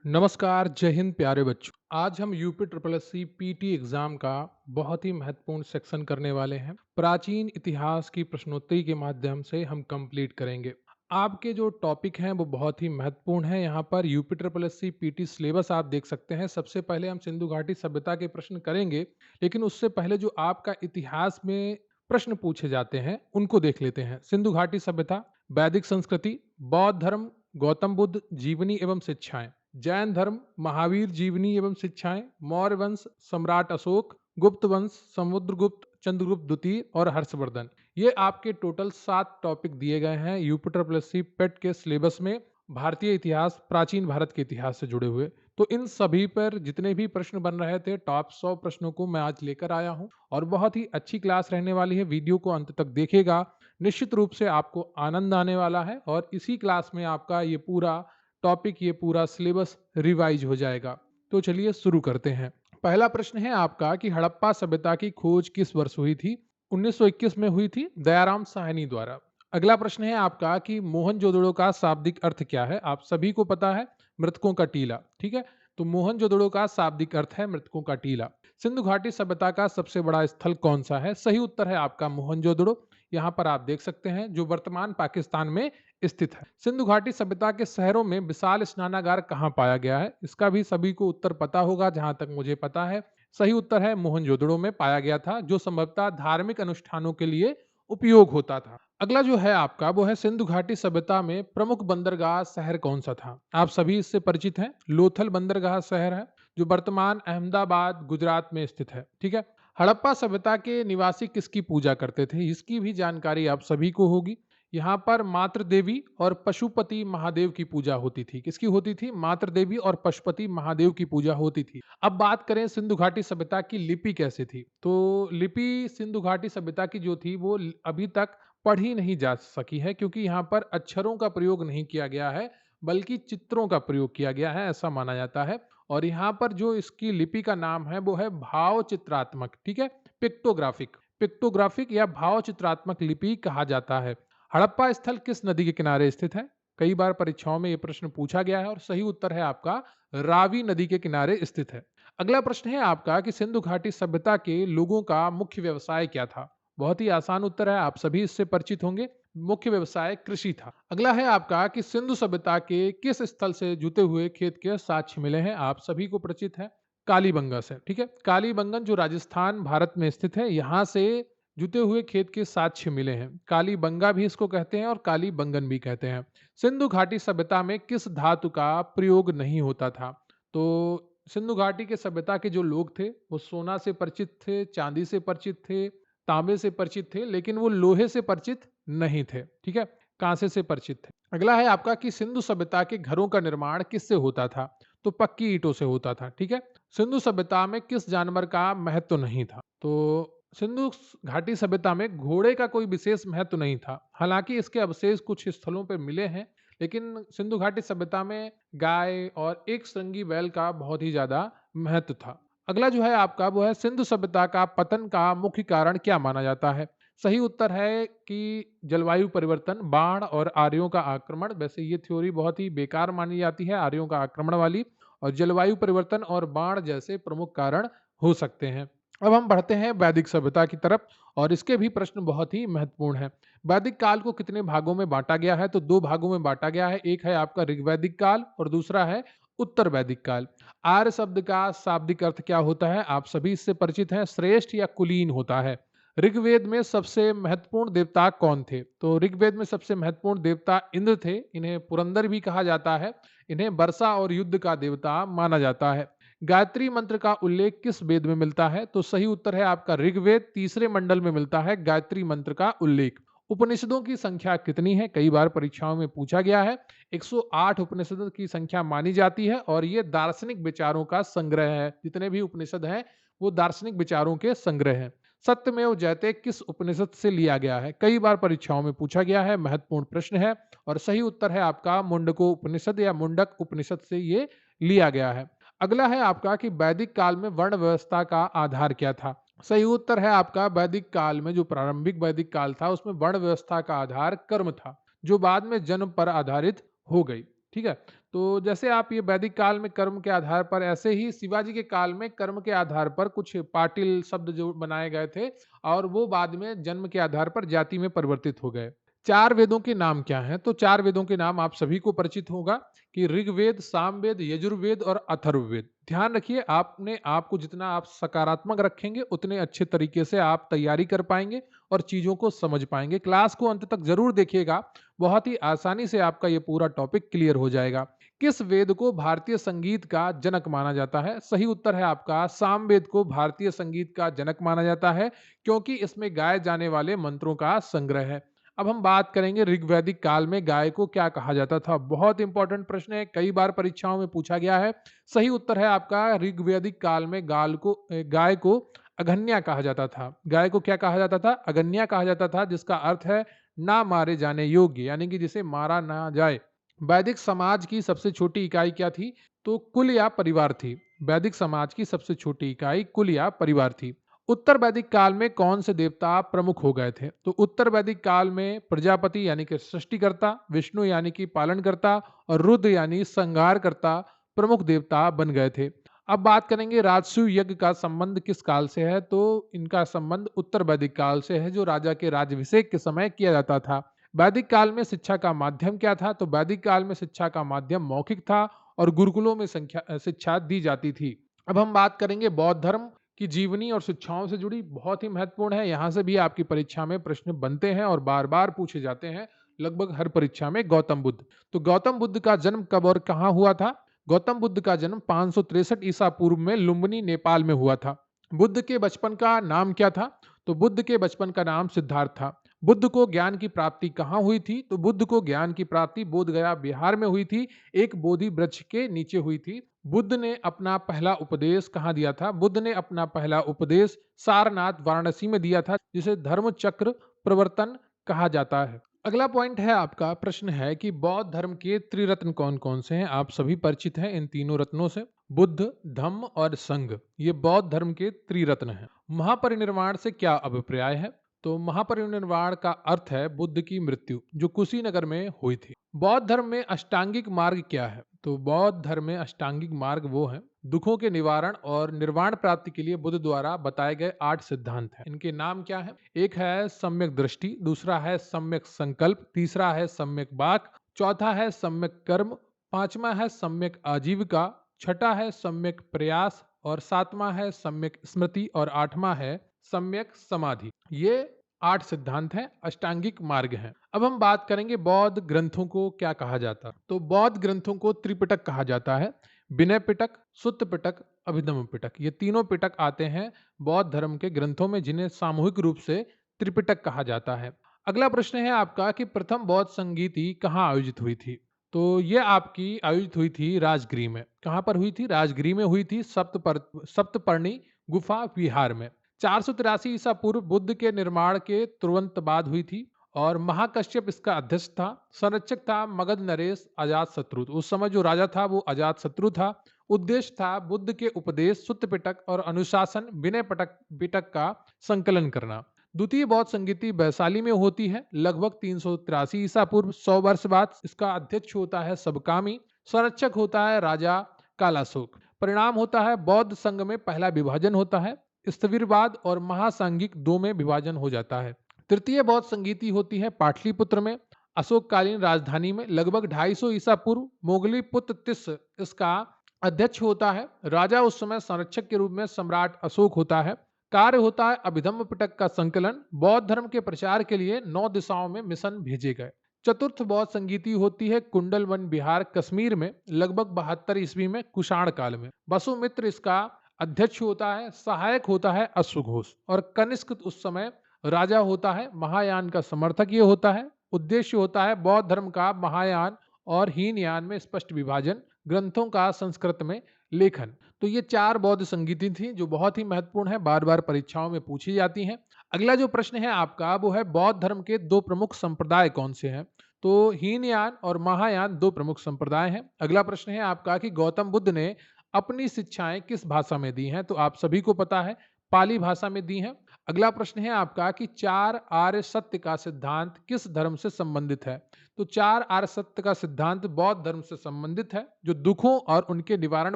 नमस्कार, जय हिंद प्यारे बच्चों। आज हम UP triple S C PT exam का बहुत ही महत्वपूर्ण सेक्शन करने वाले हैं। प्राचीन इतिहास की प्रश्नोत्तरी के माध्यम से हम कंप्लीट करेंगे। आपके जो टॉपिक हैं वो बहुत ही महत्वपूर्ण है। यहाँ पर UP triple S C PT syllabus आप देख सकते हैं। सबसे पहले हम सिंधु घाटी सभ्यता के प्रश्न करेंगे, लेकिन उससे पहले जो आपका इतिहास में प्रश्न पूछे जाते हैं उनको देख लेते हैं। सिंधु घाटी सभ्यता, वैदिक संस्कृति, बौद्ध धर्म, गौतम बुद्ध जीवनी एवं शिक्षाएं, जैन धर्म, महावीर जीवनी एवं शिक्षाएं, मौर्य वंश, सम्राट अशोक, गुप्त वंश, समुद्रगुप्त, चंद्रगुप्त द्वितीय और हर्षवर्धन। ये आपके टोटल 7 टॉपिक दिए गए हैं यूपी ट्रिपल एस सी पेट के सिलेबस में। भारतीय इतिहास, प्राचीन भारत के इतिहास से जुड़े हुए, तो इन सभी पर जितने भी प्रश्न बन रहे थे, टॉप 100 प्रश्नों को मैं आज लेकर आया हूं और बहुत ही अच्छी क्लास रहने वाली है। वीडियो को अंत तक देखिएगा, निश्चित रूप से आपको आनंद आने वाला है और इसी क्लास में आपका ये पूरा टॉपिक, ये पूरा सिलेबस रिवाइज हो जाएगा। तो चलिए शुरू करते हैं। पहला प्रश्न है आपका कि हड़प्पा सभ्यता की खोज किस वर्ष हुई थी? 1921 में हुई थी, दयाराम साहनी द्वारा। अगला प्रश्न है आपका कि मोहनजोदड़ो का शाब्दिक अर्थ क्या है? आप सभी को पता है, मृतकों का टीला। ठीक है, तो मोहनजोदड़ो का शाब्दिक अर्थ है मृतकों का टीला। सिंधु घाटी सभ्यता का सबसे बड़ा स्थल कौन सा है? सही उत्तर है आपका मोहनजोदड़ो। यहाँ पर आप देख सकते हैं, जो वर्तमान पाकिस्तान में स्थित है। सिंधु घाटी सभ्यता के शहरों में विशाल स्नानागार कहाँ पाया गया है? इसका भी सभी को उत्तर पता होगा, जहां तक मुझे पता है। सही उत्तर है मोहनजोदड़ो में पाया गया था, जो संभवतः धार्मिक अनुष्ठानों के लिए उपयोग होता था। अगला जो है आपका, वो है सिंधु घाटी सभ्यता में प्रमुख बंदरगाह शहर कौन सा था? आप सभी इससे परिचित हैं। लोथल बंदरगाह शहर है, जो वर्तमान अहमदाबाद गुजरात में स्थित है। ठीक है। हड़प्पा सभ्यता के निवासी किसकी पूजा करते थे? इसकी भी जानकारी आप सभी को होगी। यहाँ पर मातृ देवी और पशुपति महादेव की पूजा होती थी। किसकी होती थी? मातृ देवी और पशुपति महादेव की पूजा होती थी। अब बात करें सिंधु घाटी सभ्यता की लिपि कैसे थी, तो लिपि सिंधु घाटी सभ्यता की जो थी वो अभी तक पढ़ी नहीं जा सकी है, क्योंकि यहाँ पर अक्षरों का प्रयोग नहीं किया गया है, बल्कि चित्रों का प्रयोग किया गया है, ऐसा माना जाता है। और यहाँ पर जो इसकी लिपि का नाम है वो है भाव चित्रात्मक। ठीक है, पिक्टोग्राफिक। पिक्टोग्राफिक या भाव चित्रात्मक लिपि कहा जाता है। हड़प्पा स्थल किस नदी के किनारे स्थित है? कई बार परीक्षाओं में यह प्रश्न पूछा गया है और सही उत्तर है आपका रावी नदी के किनारे स्थित है। अगला प्रश्न है आपका कि सिंधु घाटी सभ्यता के लोगों का मुख्य व्यवसाय क्या था? बहुत ही आसान उत्तर है, आप सभी इससे परिचित होंगे। मुख्य व्यवसाय कृषि था। अगला है आपका कि सिंधु सभ्यता के किस स्थल से जुते हुए खेत के साक्ष्य मिले हैं? आप सभी को परिचित है, कालीबंगा से। ठीक है, कालीबंगन जो राजस्थान भारत में स्थित है, यहाँ से जुते हुए खेत के साक्ष्य मिले हैं। कालीबंगा भी इसको कहते हैं और कालीबंगन भी कहते हैं। सिंधु घाटी सभ्यता में किस धातु का प्रयोग नहीं होता था? तो सिंधु घाटी के सभ्यता के जो लोग थे वो सोना से परिचित थे, चांदी से परिचित थे, तांबे से परिचित थे, लेकिन वो लोहे से परिचित नहीं थे। ठीक है, कांसे से परिचित थे। अगला है आपका कि सिंधु सभ्यता के घरों का निर्माण किससे होता था? तो पक्की ईंटों से होता था। ठीक है, सिंधु सभ्यता में किस जानवर का महत्व नहीं था? तो सिंधु घाटी सभ्यता में घोड़े का कोई विशेष महत्व नहीं था। हालांकि इसके अवशेष कुछ स्थलों पर मिले हैं, लेकिन सिंधु घाटी सभ्यता में गाय और एक श्रृंगी बैल का बहुत ही ज्यादा महत्व था। अगला जो है आपका, वो है सिंधु सभ्यता का पतन का मुख्य कारण क्या माना जाता है? सही उत्तर है कि जलवायु परिवर्तन, बाढ़ और आर्यों का आक्रमण। वैसे ये थ्योरी बहुत ही बेकार मानी जाती है, आर्यों का आक्रमण वाली, और जलवायु परिवर्तन और बाढ़ जैसे प्रमुख कारण हो सकते हैं। अब हम बढ़ते हैं वैदिक सभ्यता की तरफ, और इसके भी प्रश्न बहुत ही महत्वपूर्ण है। वैदिक काल को कितने भागों में बांटा गया है? तो 2 भागों में बांटा गया है। एक है आपका ऋग्वैदिक काल और दूसरा है उत्तर वैदिक काल। आर्य शब्द का शाब्दिक अर्थ क्या होता है? आप सभी इससे परिचित हैं, श्रेष्ठ या कुलीन होता है। ऋग्वेद में सबसे महत्वपूर्ण देवता कौन थे? तो ऋग्वेद में सबसे महत्वपूर्ण देवता इंद्र थे। इन्हें पुरंदर भी कहा जाता है। इन्हें वर्षा और युद्ध का देवता माना जाता है। गायत्री मंत्र का उल्लेख किस वेद में मिलता है? तो सही उत्तर है आपका ऋग्वेद तीसरे मंडल में मिलता है गायत्री मंत्र का उल्लेख। उपनिषदों की संख्या कितनी है? कई बार परीक्षाओं में पूछा गया है। 108 उपनिषदों की संख्या मानी जाती है और ये दार्शनिक विचारों का संग्रह है। जितने भी उपनिषद हैं वो दार्शनिक विचारों के संग्रह हैं। सत्यमेव जयते किस उपनिषद से लिया गया है? कई बार परीक्षाओं में पूछा गया है, महत्वपूर्ण प्रश्न है और सही उत्तर है आपका मुंडको उपनिषद या मुंडक उपनिषद से ये लिया गया है। अगला है आपका कि वैदिक काल में वर्ण व्यवस्था का आधार क्या था? सही उत्तर है आपका वैदिक काल में, जो प्रारंभिक वैदिक काल था उसमें वर्ण व्यवस्था का आधार कर्म था, जो बाद में जन्म पर आधारित हो गई। ठीक है, तो जैसे आप ये वैदिक काल में कर्म के आधार पर, ऐसे ही शिवाजी के काल में कर्म के आधार पर कुछ पाटिल शब्द जो बनाए गए थे और वो बाद में जन्म के आधार पर जाति में परिवर्तित हो गए। 4 वेदों के नाम क्या हैं? तो 4 वेदों के नाम आप सभी को परिचित होगा कि ऋग्वेद, सामवेद, यजुर्वेद और अथर्ववेद। ध्यान रखिए, आपने आपको जितना आप सकारात्मक रखेंगे उतने अच्छे तरीके से आप तैयारी कर पाएंगे और चीज़ों को समझ पाएंगे। क्लास को अंत तक ज़रूर देखिएगा, बहुत ही आसानी से आपका ये पूरा टॉपिक क्लियर हो जाएगा। किस वेद को भारतीय संगीत का जनक माना जाता है? सही उत्तर है आपका सामवेद को भारतीय संगीत का जनक माना जाता है, क्योंकि इसमें गाए जाने वाले मंत्रों का संग्रह है। अब हम बात करेंगे ऋग्वैदिक काल में गाय को क्या कहा जाता था। बहुत इंपॉर्टेंट प्रश्न है, कई बार परीक्षाओं में पूछा गया है। सही उत्तर है आपका ऋग्वैदिक काल में गाय को अगन्या कहा जाता था। गाय को क्या कहा जाता था? अगन्या कहा जाता था, जिसका अर्थ है ना मारे जाने योग्य, यानी कि जिसे मारा ना जाए। वैदिक समाज की सबसे छोटी इकाई क्या थी? तो कुल या परिवार थी। वैदिक समाज की सबसे छोटी इकाई कुल या परिवार थी। उत्तर वैदिक काल में कौन से देवता प्रमुख हो गए थे? तो उत्तर वैदिक काल में प्रजापति यानी कि सृष्टिकर्ता, विष्णु यानी कि पालनकर्ता और रुद्र यानी संहारकर्ता प्रमुख देवता बन गए थे। अब बात करेंगे राजसूय यज्ञ का संबंध किस काल से है? तो इनका संबंध उत्तर वैदिक काल से है, जो राजा के राज्याभिषेक के समय किया जाता था। वैदिक काल में शिक्षा का माध्यम क्या था? तो वैदिक काल में शिक्षा का माध्यम मौखिक था और गुरुकुलों में शिक्षा दी जाती थी। अब हम बात करेंगे बौद्ध धर्म की जीवनी और शिक्षाओं से जुड़ी, बहुत ही महत्वपूर्ण है। यहाँ से भी आपकी परीक्षा में प्रश्न बनते हैं और बार बार पूछे जाते हैं, लगभग हर परीक्षा में। गौतम बुद्ध, तो गौतम बुद्ध का जन्म कब और कहाँ हुआ था? गौतम बुद्ध का जन्म 563 ईसा पूर्व में लुम्बिनी, नेपाल में हुआ था। बुद्ध के बचपन का नाम क्या था? तो बुद्ध के बचपन का नाम सिद्धार्थ था। बुद्ध को ज्ञान की प्राप्ति कहाँ हुई थी? तो बुद्ध को ज्ञान की प्राप्ति बोधगया बिहार में हुई थी, एक बोधि वृक्ष के नीचे हुई थी। बुद्ध ने अपना पहला उपदेश कहाँ दिया था? बुद्ध ने अपना पहला उपदेश सारनाथ, वाराणसी में दिया था, जिसे धर्म चक्र प्रवर्तन कहा जाता है। अगला पॉइंट है आपका, प्रश्न है कि बौद्ध धर्म के त्रिरत्न कौन कौन से हैं? आप सभी परिचित हैं इन तीनों रत्नों से, बुद्ध, धम्म और संघ। ये बौद्ध धर्म के त्रिरत्न हैं। महापरिनिर्वाण से क्या अभिप्राय है? तो महापरिनिर्वाण का अर्थ है बुद्ध की मृत्यु, जो कुशीनगर में हुई थी। बौद्ध धर्म में अष्टांगिक मार्ग क्या है? तो बौद्ध धर्म में अष्टांगिक मार्ग वो है दुखों के निवारण और निर्वाण प्राप्ति के लिए बुद्ध द्वारा बताए गए 8 सिद्धांत हैं। इनके नाम क्या है? एक है सम्यक दृष्टि, दूसरा है सम्यक संकल्प, तीसरा है सम्यक वाक, चौथा है सम्यक कर्म, पांचवा है सम्यक आजीविका, छठा है सम्यक प्रयास और सातवां है सम्यक स्मृति और आठवां है सम्यक समाधि। ये 8 सिद्धांत हैं, अष्टांगिक मार्ग हैं। अब हम बात करेंगे बौद्ध ग्रंथों को क्या कहा जाता है। तो बौद्ध ग्रंथों को त्रिपिटक कहा जाता है। विनय पिटक, सुत्त पिटक, अभिधम्म पिटक, ये तीनों पिटक आते हैं बौद्ध धर्म के ग्रंथों में, जिन्हें सामूहिक रूप से त्रिपिटक कहा जाता है। अगला प्रश्न है आपका कि प्रथम बौद्ध संगीति कहाँ आयोजित हुई थी? तो ये आपकी आयोजित हुई थी राजगृह में। कहाँ पर हुई थी? राजगृह में हुई थी, सप्तपर्णी गुफा विहार में। 483 ईसा पूर्व बुद्ध के निर्माण के तुरंत बाद हुई थी और महाकश्यप इसका अध्यक्ष था। संरक्षक था मगध नरेश अजात शत्रु। उस समय जो राजा था वो अजात शत्रु था। उद्देश्य था बुद्ध के उपदेश, सुत्त पिटक और अनुशासन, विनय पटक पिटक का संकलन करना। द्वितीय बौद्ध संगीति वैशाली में होती है लगभग 383 ईसा पूर्व। 100 वर्ष बाद इसका अध्यक्ष होता है सबकामी, संरक्षक होता है राजा कालाशोक। परिणाम होता है बौद्ध संघ में पहला विभाजन होता है, स्थविरवाद और महासांगिक 2 में विभाजन हो जाता है। तृतीय बौद्ध संगीति होती है पाटलिपुत्र में, अशोककालीन राजधानी में, लगभग 250 ईसा पूर्व। मोगली पुत्र तिस इसका अध्यक्ष होता है। राजा उस समय संरक्षक के रूप में सम्राट अशोक होता है। कार्य होता है अभिधम्म पिटक का संकलन। बौद्ध धर्म के प्रचार के लिए 9 दिशाओं में मिशन भेजे गए। चतुर्थ बौद्ध संगीति होती है कुंडलवन बिहार कश्मीर में, लगभग 72 ईस्वी में, कुषाण काल में। वसुमित्र इसका अध्यक्ष होता है। सहायक होता है अश्वघोष और कनिष्क उस समय राजा होता है। महायान का समर्थक ये होता है। उद्देश्य होता है बौद्ध धर्म का महायान और हीनयान में स्पष्ट विभाजन, ग्रंथों का संस्कृत में लेखन। तो ये 4 बौद्ध संगीति थी जो बहुत ही महत्वपूर्ण है, बार बार परीक्षाओं में पूछी जाती हैं। अगला जो प्रश्न है आपका वो है बौद्ध धर्म के 2 प्रमुख संप्रदाय कौन से हैं? तो हीनयान और महायान 2 प्रमुख संप्रदाय हैं। अगला प्रश्न है आपका कि गौतम बुद्ध ने अपनी शिक्षाएं किस भाषा में दी हैं? तो आप सभी को पता है पाली भाषा में दी हैं। अगला प्रश्न है आपका कि चार आर्य सत्य का सिद्धांत किस धर्म से संबंधित है? तो चार आर्य सत्य का सिद्धांत बौद्ध धर्म से संबंधित है, जो दुखों और उनके निवारण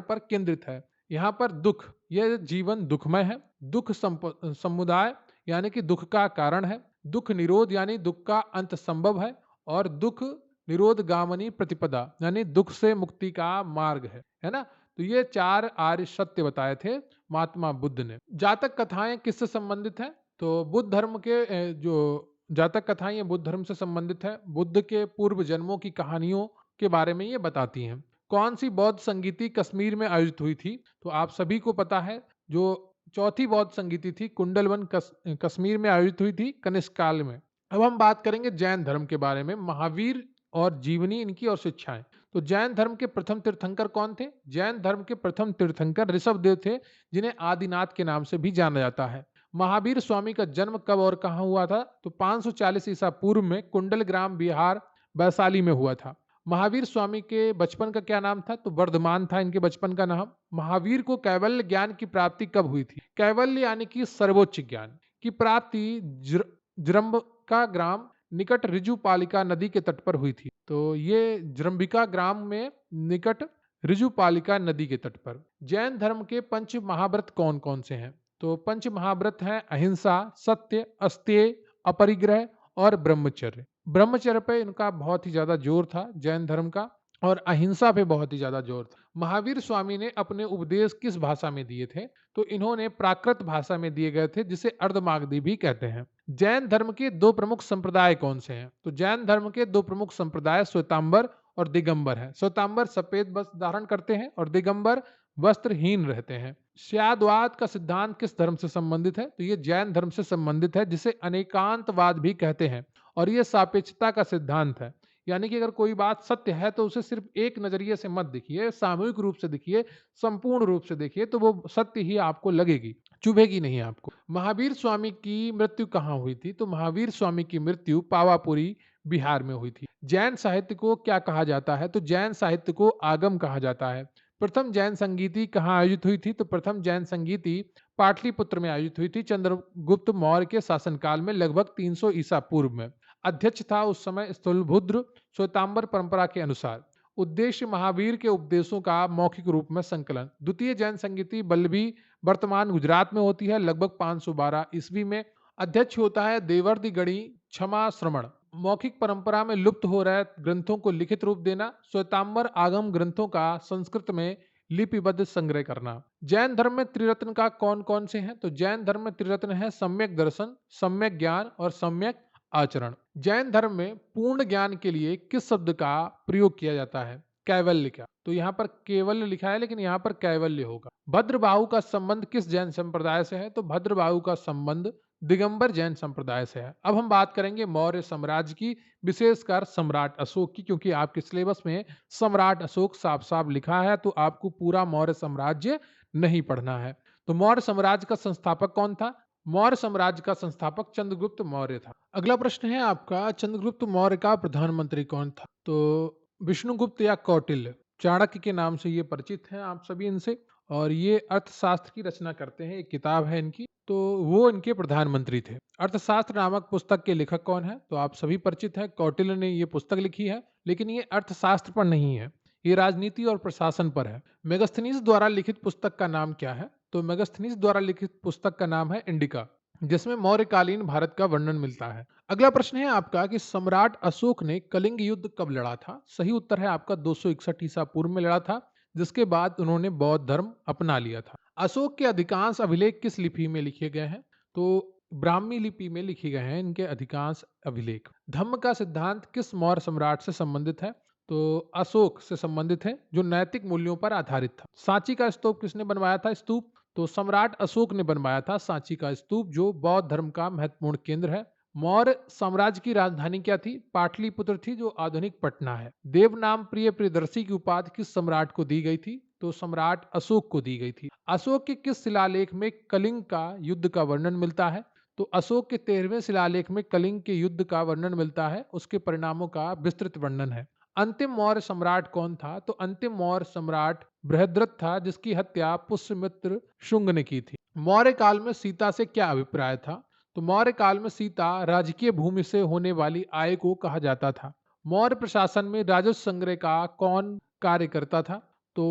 पर केंद्रित है। यहाँ पर दुख, यह जीवन दुखमय है। दुख समुदाय यानी कि दुख का कारण है। दुख निरोध यानी दुख का अंत संभव है। और दुख निरोध गामनी प्रतिपदा यानी दुख से मुक्ति का मार्ग है ना। तो ये चार आर्य सत्य बताए थे महात्मा बुद्ध ने। जातक कथाएं किससे संबंधित है? तो बुद्ध धर्म के जो जातक कथाएं ये बुद्ध धर्म से संबंधित है। बुद्ध के पूर्व जन्मों की कहानियों के बारे में ये बताती हैं। कौन सी बौद्ध संगीति कश्मीर में आयोजित हुई थी? तो आप सभी को पता है, जो चौथी बौद्ध संगीति थी कुंडलवन कश्मीर में आयोजित हुई थी कनिष्क काल में। अब हम बात करेंगे जैन धर्म के बारे में, महावीर और जीवनी इनकी और शिक्षाएं। तो जैन धर्म के प्रथम तीर्थंकर कौन थे? जैन धर्म के प्रथम तीर्थंकर ऋषभदेव थे, जिन्हें आदिनाथ के नाम से भी जाना जाता है। महावीर स्वामी का जन्म कब और कहाँ हुआ था? तो 540 ईसा पूर्व में कुंडल ग्राम, बिहार, वैशाली में हुआ था। महावीर स्वामी के बचपन का क्या नाम था? तो वर्धमान था इनके बचपन का नाम। महावीर को कैवल्य ज्ञान की प्राप्ति कब हुई थी? कैवल्य यानी कि सर्वोच्च ज्ञान की प्राप्ति जृंबिका ग्राम निकट ऋजुपालिका नदी के तट पर हुई थी। तो ये जृंबिका ग्राम में निकट ऋजुपालिका नदी के तट पर। जैन धर्म के पंच महाव्रत कौन कौन से हैं? तो पंच महाव्रत हैं अहिंसा, सत्य, अस्तेय, अपरिग्रह और ब्रह्मचर्य। ब्रह्मचर्य पे इनका बहुत ही ज्यादा जोर था जैन धर्म का, और अहिंसा पे बहुत ही ज्यादा जोर था। महावीर स्वामी ने अपने उपदेश किस भाषा में दिए थे? तो इन्होंने प्राकृत भाषा में दिए गए थे, जिसे अर्धमागधी भी कहते हैं। जैन धर्म के दो प्रमुख संप्रदाय कौन से हैं? तो जैन धर्म के दो प्रमुख संप्रदाय श्वेतांबर और दिगंबर हैं। श्वेतांबर सफेद वस्त्र धारण करते हैं और दिगंबर वस्त्रहीन रहते हैं। स्याद्वाद का सिद्धांत किस धर्म से संबंधित है? तो ये जैन धर्म से संबंधित है, जिसे अनेकांतवाद भी कहते हैं। और ये सापेक्षता का सिद्धांत है, यानी कि अगर कोई बात सत्य है तो उसे सिर्फ एक नजरिए से मत देखिए, सामूहिक रूप से देखिए, संपूर्ण रूप से देखिए, तो वो सत्य ही आपको लगेगी, चुभेगी नहीं आपको। महावीर स्वामी की मृत्यु कहाँ हुई थी? तो महावीर स्वामी की मृत्यु पावापुरी, बिहार में हुई थी। जैन साहित्य को क्या कहा जाता है? तो जैन साहित्य को आगम कहा जाता है। प्रथम जैन संगीति कहाँ आयोजित हुई थी? तो प्रथम जैन संगीति पाटलिपुत्र में आयोजित हुई थी, चंद्रगुप्त मौर्य के शासनकाल में, लगभग 300 ईसा पूर्व में। अध्यक्ष था उस समय स्थूलभुद्र, श्वेतांबर परंपरा के अनुसार। उद्देश्य महावीर के उपदेशों का मौखिक रूप में संकलन। द्वितीय जैन संगीति बल्लभी, वर्तमान गुजरात में होती है, लगभग 512 ईस्वी में। अध्यक्ष होता है देवर्दि गणी क्षमा श्रमण। मौखिक परंपरा में लुप्त हो रहे ग्रंथों को लिखित रूप देना। श्वेतांबर आगम ग्रंथों का संस्कृत में लिपिबद्ध संग्रह करना। जैन धर्म में त्रिरत्न का कौन कौन से हैं? तो जैन धर्म में त्रिरत्न है सम्यक दर्शन, सम्यक ज्ञान और सम्यक आचरण। जैन धर्म में पूर्ण ज्ञान के लिए किस शब्द का प्रयोग किया जाता है? कैवल्य का। तो यहाँ पर केवल लिखा है, लेकिन यहाँ पर कैवल्य होगा। भद्रबाहु का संबंध किस जैन संप्रदाय से है? तो भद्रबाहु का संबंध दिगंबर जैन संप्रदाय से है। अब हम बात करेंगे मौर्य साम्राज्य की, विशेषकर सम्राट अशोक की, क्योंकि आपके सिलेबस में सम्राट अशोक साफ साफ लिखा है, तो आपको पूरा मौर्य साम्राज्य नहीं पढ़ना है। तो मौर्य साम्राज्य का संस्थापक कौन था? मौर्य साम्राज्य का संस्थापक चंद्रगुप्त मौर्य था। अगला प्रश्न है आपका, चंद्रगुप्त मौर्य का प्रधानमंत्री कौन था? तो विष्णुगुप्त या कौटिल्य, चाणक्य के नाम से ये परिचित हैं आप सभी इनसे, और ये अर्थशास्त्र की रचना करते हैं, एक किताब है इनकी, तो वो इनके प्रधानमंत्री थे। अर्थशास्त्र नामक पुस्तक के लेखक कौन है? तो आप सभी परिचित है, कौटिल्य ने ये पुस्तक लिखी है, लेकिन ये अर्थशास्त्र पर नहीं है, ये राजनीति और प्रशासन पर है। मेगास्थनीज द्वारा लिखित पुस्तक का नाम क्या है? तो मेगास्थनीज द्वारा लिखित पुस्तक का नाम है इंडिका, जिसमें मौर्यकालीन भारत का वर्णन मिलता है। अगला प्रश्न है आपका कि सम्राट अशोक ने कलिंग युद्ध कब लड़ा था? सही उत्तर है आपका 261 ईसा पूर्व में लड़ा था, जिसके बाद उन्होंने बौद्ध धर्म अपना लिया था। अशोक के अधिकांश अभिलेख किस लिपि में लिखे गए हैं? तो ब्राह्मी लिपि में लिखे गए हैं इनके अधिकांश अभिलेख। धम्म का सिद्धांत किस मौर्य सम्राट से संबंधित है? तो अशोक से संबंधित है, जो नैतिक मूल्यों पर आधारित था। सांची का स्तूप किसने बनवाया था? स्तूप तो सम्राट अशोक ने बनवाया था सांची का स्तूप, जो बौद्ध धर्म का महत्वपूर्ण केंद्र है। मौर्य साम्राज्य की राजधानी क्या थी? पाटलिपुत्र थी, जो आधुनिक पटना है। देव नाम प्रिय प्रियदर्शी की उपाधि किस सम्राट को दी गई थी? तो सम्राट अशोक को दी गई थी। अशोक के किस शिलालेख में कलिंग का युद्ध का वर्णन मिलता है? तो अशोक के 13वें शिलालेख में कलिंग के युद्ध का वर्णन मिलता है, उसके परिणामों का विस्तृत वर्णन है। अंतिम मौर्य सम्राट कौन था? तो अंतिम मौर्य सम्राट बृहद्रथ था, जिसकी हत्या पुष्यमित्र शुंग ने की थी। मौर्य काल में सीता से क्या अभिप्राय था? तो मौर्य काल में सीता राजकीय भूमि से होने वाली आय को कहा जाता था। मौर्य प्रशासन में राजस्व संग्रह का कौन कार्य करता था? तो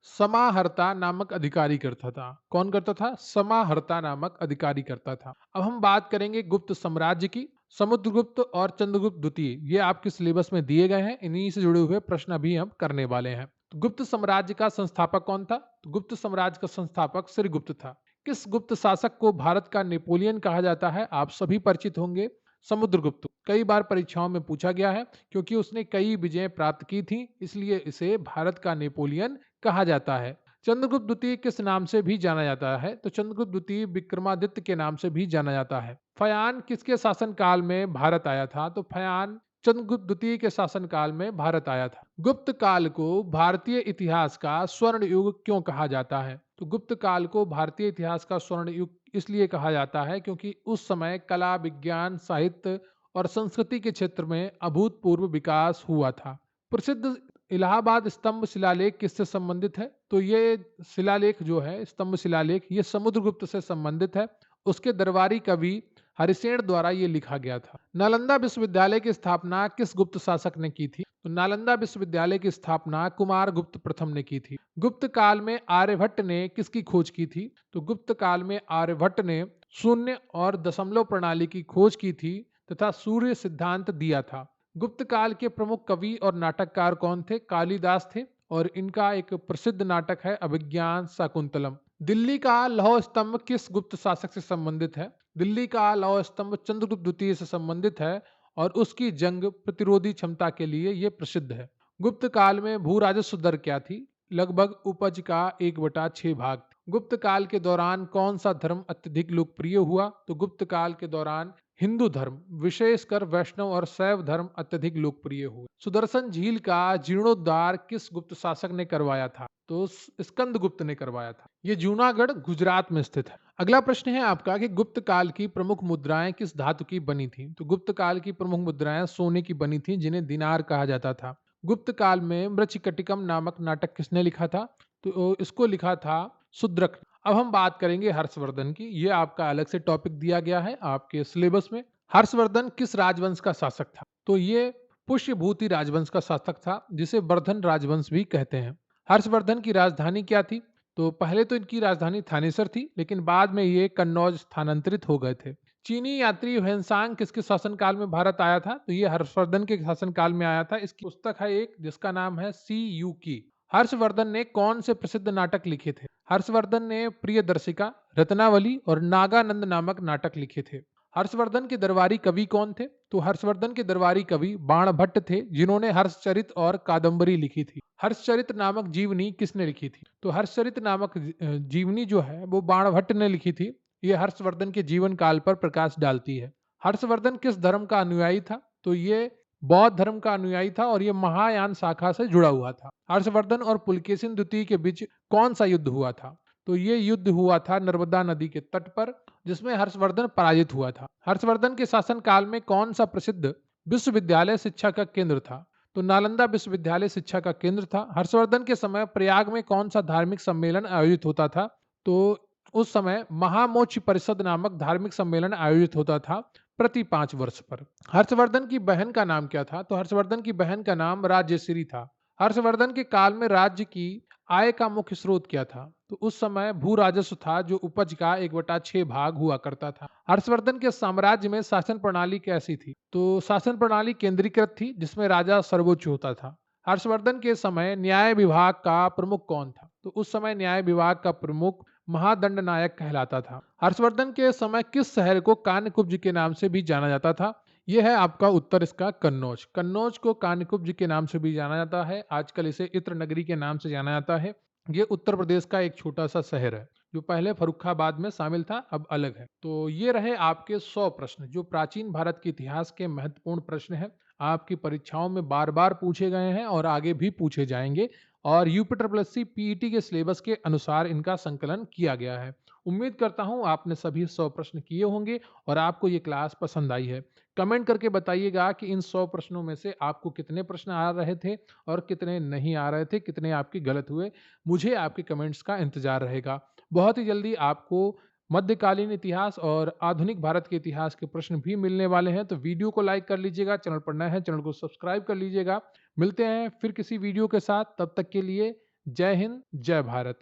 समाहर्ता नामक अधिकारी करता था। कौन करता था? समाहर्ता नामक अधिकारी करता था। अब हम बात करेंगे गुप्त साम्राज्य की। समुद्रगुप्त और चंद्रगुप्त द्वितीय ये आपके सिलेबस में दिए गए हैं, इन्हीं से जुड़े हुए प्रश्न अभी हम करने वाले हैं। तो गुप्त साम्राज्य का संस्थापक कौन था? तो गुप्त साम्राज्य का संस्थापक श्रीगुप्त था। किस गुप्त शासक को भारत का नेपोलियन कहा जाता है? आप सभी परिचित होंगे, समुद्रगुप्त। कई बार परीक्षाओं में पूछा गया है, क्योंकि उसने कई विजय प्राप्त की थी, इसलिए इसे भारत का नेपोलियन कहा जाता है। चंद्रगुप्त द्वितीय किस नाम से भी जाना जाता है? तो चंद्रगुप्त द्वितीय विक्रमादित्य के नाम से भी जाना जाता है। फयान किसके शासन काल में भारत आया था? तो फयान चंद्रगुप्त द्वितीय के शासन काल में भारत आया था। गुप्त काल को भारतीय इतिहास का स्वर्ण युग क्यों कहा जाता है? तो गुप्त काल को भारतीय इतिहास का स्वर्ण युग इसलिए कहा जाता है, क्योंकि उस समय कला, विज्ञान, साहित्य और संस्कृति के क्षेत्र में अभूतपूर्व विकास हुआ था। प्रसिद्ध इलाहाबाद स्तंभ शिलालेख किससे संबंधित है? तो ये शिलालेख जो है, स्तंभ शिलालेख, ये समुद्रगुप्त से संबंधित है। उसके दरबारी कवि हरिसेन द्वारा ये लिखा गया था। नालंदा विश्वविद्यालय की स्थापना किस गुप्त शासक ने की थी? तो नालंदा विश्वविद्यालय की स्थापना कुमार गुप्त प्रथम ने की थी। गुप्त काल में आर्यभट्ट ने किसकी खोज की थी? तो गुप्त काल में आर्यभट्ट ने शून्य और दशमलव प्रणाली की खोज की थी तथा सूर्य सिद्धांत दिया था। गुप्त काल के प्रमुख कवि और नाटककार कौन थे? कालिदास थे, और इनका एक प्रसिद्ध नाटक है अभिज्ञान शाकुंतलम। दिल्ली का लौह स्तंभ किस गुप्त शासक से संबंधित है? दिल्ली का लौह स्तंभ चंद्रगुप्त द्वितीय से संबंधित है, और उसकी जंग प्रतिरोधी क्षमता के लिए यह प्रसिद्ध है। गुप्त काल में भू राजस्व दर क्या थी? लगभग उपज का 1/6 भाग। गुप्त काल के दौरान कौन सा धर्म अत्यधिक लोकप्रिय हुआ? तो गुप्त काल के दौरान हिंदू धर्म, विशेषकर वैष्णव और शैव धर्म अत्यधिक लोकप्रिय हुए। सुदर्शन झील का जीर्णोद्धार किस गुप्त शासक ने करवाया था? तो स्कंदगुप्त ने करवाया था। ये जूनागढ़ गुजरात में स्थित है। अगला प्रश्न है आपका कि गुप्त काल की प्रमुख मुद्राएं किस धातु की बनी थी? तो गुप्त काल की प्रमुख मुद्राएं सोने की बनी थी, जिन्हें दिनार कहा जाता था। गुप्त काल में मृच्छकटिकम नामक नाटक किसने लिखा था? तो इसको लिखा था शूद्रक। अब हम बात करेंगे हर्षवर्धन की। ये आपका अलग से टॉपिक दिया गया है आपके सिलेबस में। हर्षवर्धन किस राजवंश का शासक था? तो ये पुष्यभूति राजवंश का शासक था, जिसे वर्धन राजवंश भी कहते हैं। हर्षवर्धन की राजधानी क्या थी? तो पहले तो इनकी राजधानी थानेसर थी, लेकिन बाद में ये कन्नौज स्थानांतरित हो गए थे। चीनी यात्री ह्वेनसांग किसके शासनकाल में भारत आया था? तो ये हर्षवर्धन के शासनकाल में आया था। इसकी पुस्तक है एक, जिसका नाम है सी यू की। हर्षवर्धन ने कौन से प्रसिद्ध नाटक लिखे थे? हर्षवर्धन ने प्रियदर्शिका, रत्नावली और नागानंद नामक नाटक लिखे थे। हर्षवर्धन के दरबारी कवि कौन थे? तो हर्षवर्धन के दरबारी कवि बाणभट्ट थे, जिन्होंने हर्षचरित और कादंबरी लिखी थी। हर्षचरित नामक जीवनी किसने लिखी थी? तो हर्षचरित नामक जीवनी जो है वो बाणभट्ट ने लिखी थी। ये हर्षवर्धन के जीवन काल पर प्रकाश डालती है। हर्षवर्धन किस धर्म का अनुयायी था? तो ये बौद्ध धर्म का अनुयायी था, और ये महायान शाखा से जुड़ा हुआ था। हर्षवर्धन और पुलकेशिन द्वितीय के बीच कौन सा युद्ध हुआ था? तो ये युद्ध हुआ था नर्मदा नदी के तट पर, जिसमें हर्षवर्धन पराजित हुआ था। हर्षवर्धन के शासन काल में कौन सा प्रसिद्ध विश्वविद्यालय शिक्षा का केंद्र था? तो नालंदा विश्वविद्यालय शिक्षा का केंद्र था। हर्षवर्धन के समय प्रयाग में कौन सा धार्मिक सम्मेलन आयोजित होता था? तो उस समय महामोक्ष परिषद नामक धार्मिक सम्मेलन आयोजित होता था प्रति 5 वर्ष पर। हर्षवर्धन की बहन का नाम क्या था? तो हर्षवर्धन की बहन का नाम राजश्री था। हर्षवर्धन के काल में राज्य की आय का मुख्य स्रोत क्या था? तो उस समय भू राजस्व था, जो उपज का 1/6 भाग हुआ करता था। हर्षवर्धन के साम्राज्य में शासन प्रणाली कैसी थी? तो शासन प्रणाली केंद्रीकृत थी, जिसमें राजा सर्वोच्च होता था। हर्षवर्धन के समय न्याय विभाग का प्रमुख कौन था? तो उस समय न्याय विभाग का प्रमुख महादंड नायक कहलाता था। हर्षवर्धन के समय किस शहर को कान्यकुब्ज के नाम से भी जाना जाता था? यह है आपका उत्तर इसका कन्नौज। कन्नौज को कान्यकुब्ज के नाम से भी जाना जाता है। आजकल इसे इत्र नगरी के नाम से जाना जाता है। ये उत्तर प्रदेश का एक छोटा सा शहर है, जो पहले फर्रुखाबाद में शामिल था, अब अलग है। तो ये रहे आपके 100 प्रश्न, जो प्राचीन भारत के इतिहास के महत्वपूर्ण प्रश्न हैं। आपकी परीक्षाओं में बार बार पूछे गए हैं और आगे भी पूछे जाएंगे, और UP triple S C PET के सिलेबस के अनुसार इनका संकलन किया गया है। उम्मीद करता हूँ आपने सभी 100 प्रश्न किए होंगे और आपको ये क्लास पसंद आई है। कमेंट करके बताइएगा कि इन 100 प्रश्नों में से आपको कितने प्रश्न आ रहे थे और कितने नहीं आ रहे थे, कितने आपके गलत हुए। मुझे आपके कमेंट्स का इंतज़ार रहेगा। बहुत ही जल्दी आपको मध्यकालीन इतिहास और आधुनिक भारत के इतिहास के प्रश्न भी मिलने वाले हैं, तो वीडियो को लाइक कर लीजिएगा, चैनल पर नए हैं, चैनल को सब्सक्राइब कर लीजिएगा। मिलते हैं फिर किसी वीडियो के साथ, तब तक के लिए जय हिंद, जय भारत।